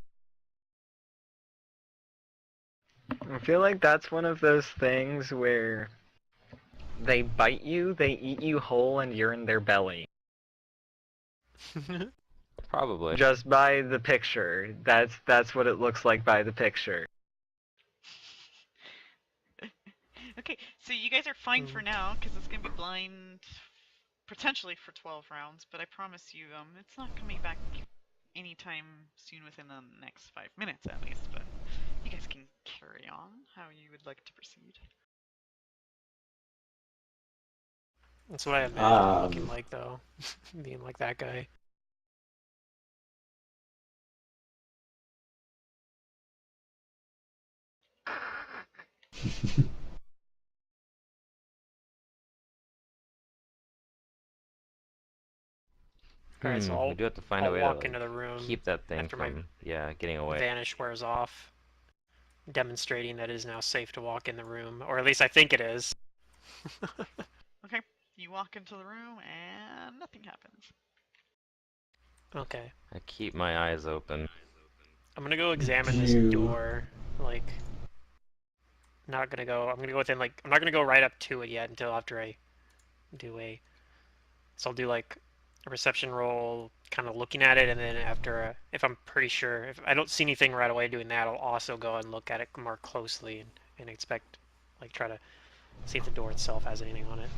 I feel like that's one of those things where they bite you, they eat you whole, and you're in their belly. Probably. Just by the picture. That's what it looks like by the picture. Okay, so you guys are fine for now, because it's going to be blind potentially for 12 rounds, but I promise you, it's not coming back anytime soon within the next 5 minutes at least, but you guys can carry on how you would like to proceed. That's what I imagine him looking like, though. Being like that guy. Alright, so we do have to find a I'll way walk to into the room keep that thing after my from, yeah, getting away. vanish wears off, demonstrating that it is now safe to walk in the room, or at least I think it is. Okay, you walk into the room and nothing happens. Okay. I keep my eyes open. I'm gonna go examine this door, like... I'm gonna go within, like... I'm not gonna go right up to it yet until after I do a... So I'll do, like, a perception roll, kind of looking at it, and then after, if I'm pretty sure, if I don't see anything right away doing that, I'll also go and look at it more closely and expect, like, try to see if the door itself has anything on it.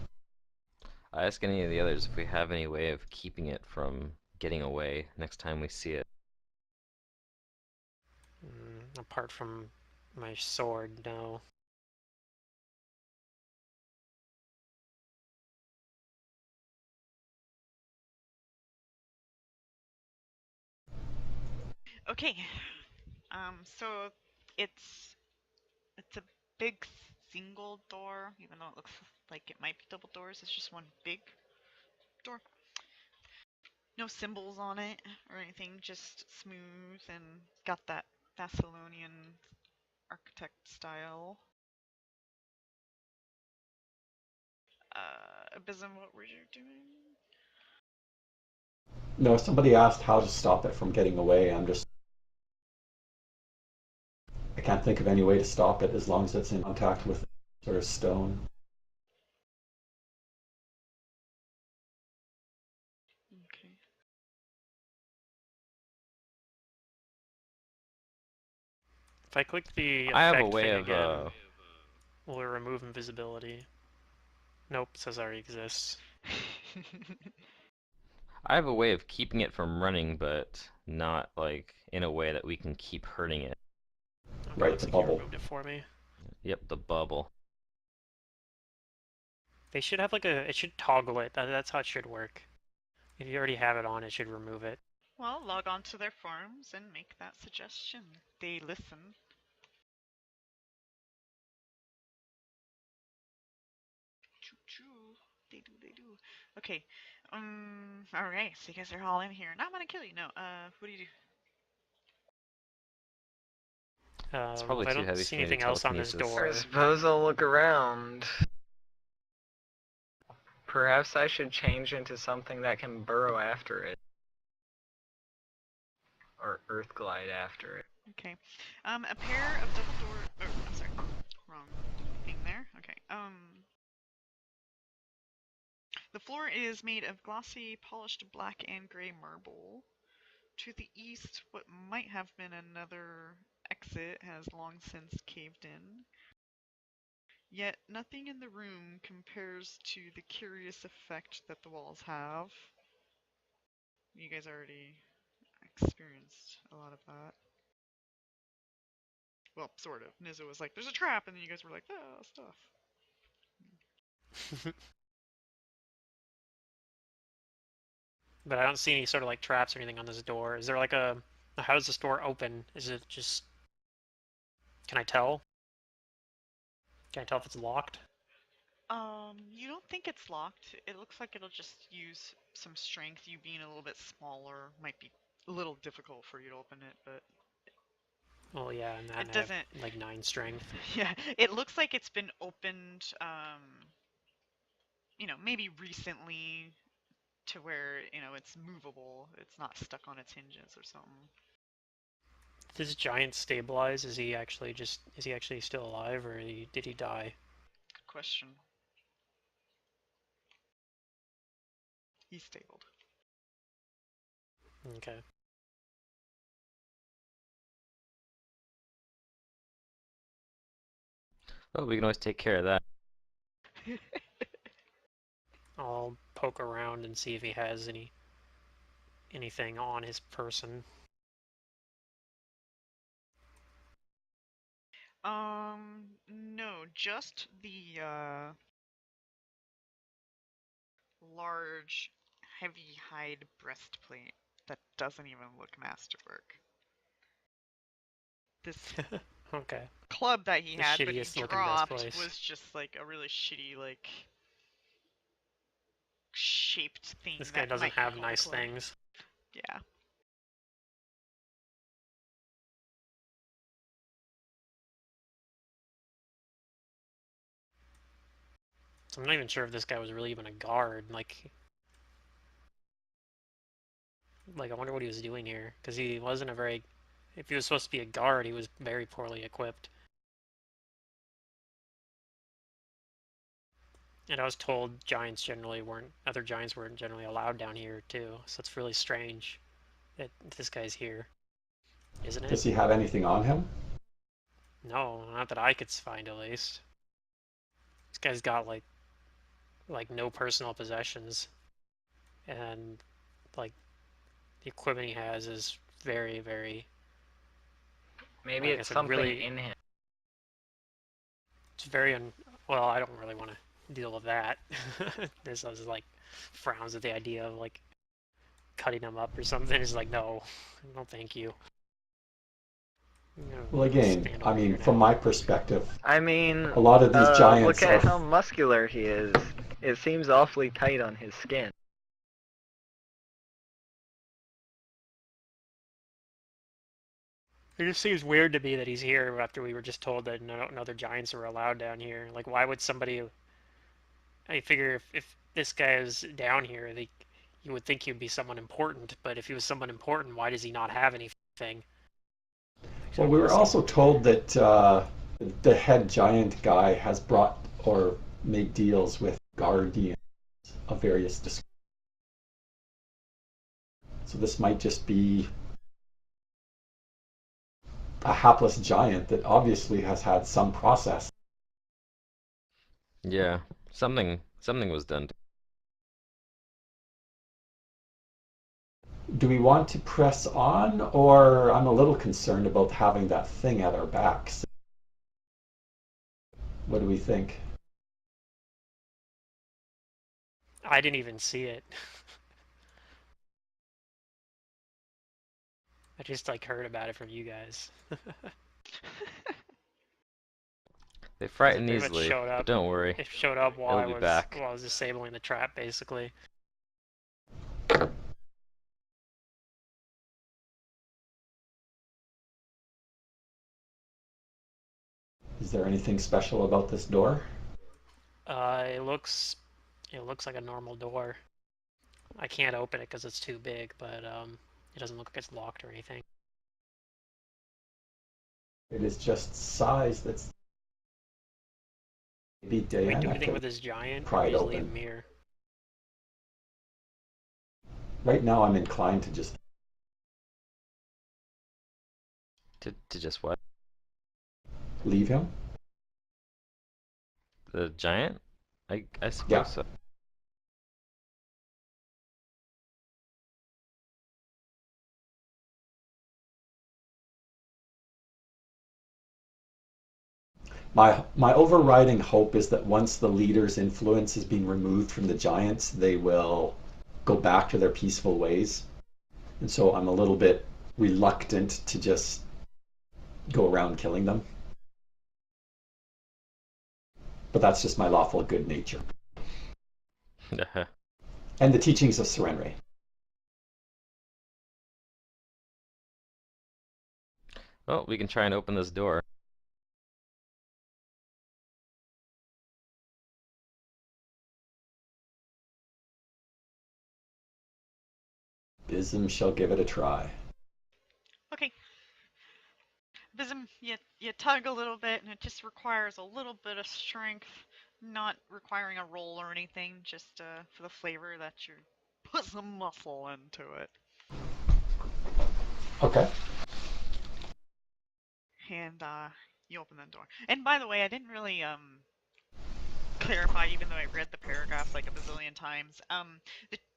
I ask any of the others if we have any way of keeping it from getting away next time we see it. Apart from My sword, no. Okay. So it's a big single door, even though it looks like it might be double doors. It's just one big door. No symbols on it or anything, just smooth and got that Thessalonian architect style. Abysm, what were you doing? No, somebody asked how to stop it from getting away. I can't think of any way to stop it as long as it's in contact with sort of stone. Okay. If I click the I have a effect way thing of again, will it remove invisibility? Nope, says already exists. I have a way of keeping it from running, but not like in a way that we can keep hurting it. Okay, Right, looks the like you bubble. removed it for me. Yep, the bubble. They should have like it should toggle it. That's how it should work. If you already have it on, it should remove it. Well, log on to their forums and make that suggestion. They listen. Choo choo. They do. Okay. Alright, so you guys are all in here. Not gonna kill you, no. What do you do? It's probably If I too don't heavy see for me to anything else on this telekinesis. I door, suppose I'll look around. Perhaps I should change into something that can burrow after it. Or earth glide after it. Okay. A pair of double door. Oh, I'm sorry. Wrong thing there. Okay. The floor is made of glossy, polished black and gray marble. To the east, what might have been another exit has long since caved in. Yet nothing in the room compares to the curious effect that the walls have. You guys already experienced a lot of that. Well, sort of. Nizzo was like, there's a trap, and then you guys were like, oh, stuff. but I don't see any sort of like traps or anything on this door. Is there like a how does this door open? Is it just can I tell? Can I tell if it's locked? You don't think it's locked. It looks like it'll just use some strength. You being a little bit smaller might be a little difficult for you to open it, but Well, yeah, and it I have doesn't. like 9 strength. Yeah, it looks like it's been opened, maybe recently to where, it's movable. It's not stuck on its hinges or something. This giant stabilize? Is he actually still alive, or did he die? Good question. He's stabled. Okay. Oh, we can always take care of that. I'll poke around and see if he has anything on his person. No, just the large, heavy hide breastplate that doesn't even look masterwork. This Okay. club that he The had, but he shittiest looking dropped, breastplate. was just like a really shitty, like, shaped thing This guy that doesn't might be have called a nice club. things. Yeah. So I'm not even sure if this guy was really even a guard. Like I wonder what he was doing here, because he wasn't a very. If he was supposed to be a guard, he was very poorly equipped. And I was told other giants weren't generally allowed down here too. So it's really strange that this guy's here, isn't it? Does he have anything on him? No, not that I could find at least. This guy's got like no personal possessions, and like the equipment he has is very, very, Maybe like I it's said, something really. in him. It's very well. I don't really want to deal with that. This is like frowns at the idea of like cutting him up or something. It's like no, no, thank you. Well, again, Stand I over mean, here from now. my perspective, I mean, a lot of these look giants at are. how muscular he is. It seems awfully tight on his skin. It just seems weird to me that he's here after we were just told that no other giants are allowed down here. Like, why would somebody? I figure if this guy is down here, you would think he'd be someone important. But if he was someone important, why does he not have anything? Well, Actually, we I were see also over here. told that the head giant guy has brought or made deals with guardians of various descriptions. So this might just be a hapless giant that obviously has had some process. Yeah, something was done. Do we want to press on, or I'm a little concerned about having that thing at our backs? What do we think? I didn't even see it. I just like heard about it from you guys. They Because it frighten pretty much easily, showed but up. don't worry, It showed up it'll be back. while I was disabling the trap, basically. Is there anything special about this door? It looks like a normal door. I can't open it because it's too big, but it doesn't look like it's locked or anything. It is just size that's maybe Can we do Diana anything can with this giant, or pry we it just leave open. him here? Right now, I'm inclined to just To just what? leave him. The giant? I Yeah. suppose so. My overriding hope is that once the leader's influence has been removed from the giants, they will go back to their peaceful ways. And so I'm a little bit reluctant to just go around killing them. But that's just my lawful good nature. And the teachings of Serenre. Well, we can try and open this door. Bism shall give it a try. Okay. Vism, you tug a little bit, and it just requires a little bit of strength, not requiring a roll or anything, just for the flavor that you put some muscle into it. Okay. And you open the door. And by the way, I didn't really clarify, even though I read the paragraphs like a bazillion times.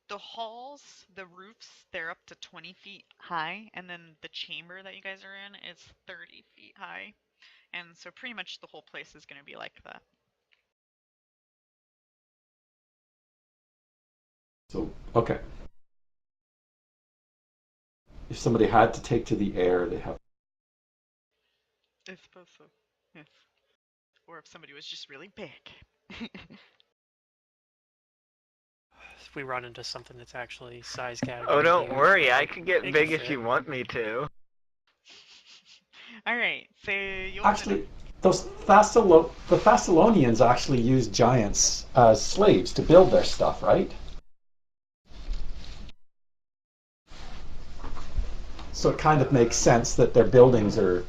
The halls, the roofs, they're up to 20 feet high, and then the chamber that you guys are in is 30 feet high. And so pretty much the whole place is going to be like that. So, okay. If somebody had to take to the air, they have. I suppose so. Yes. Or if somebody was just really big. If we run into something that's actually size category Oh, don't huge, worry, but I could get it could big if fit. you want me to. Alright, so you open it up. Actually, the Thessalonians actually used giants as slaves to build their stuff, right? So it kind of makes sense that their buildings are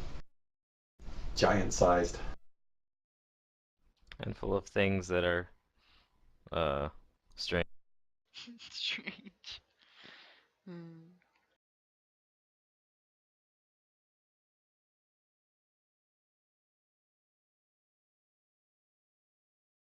giant-sized. And full of things that are strange. Strange. Hmm.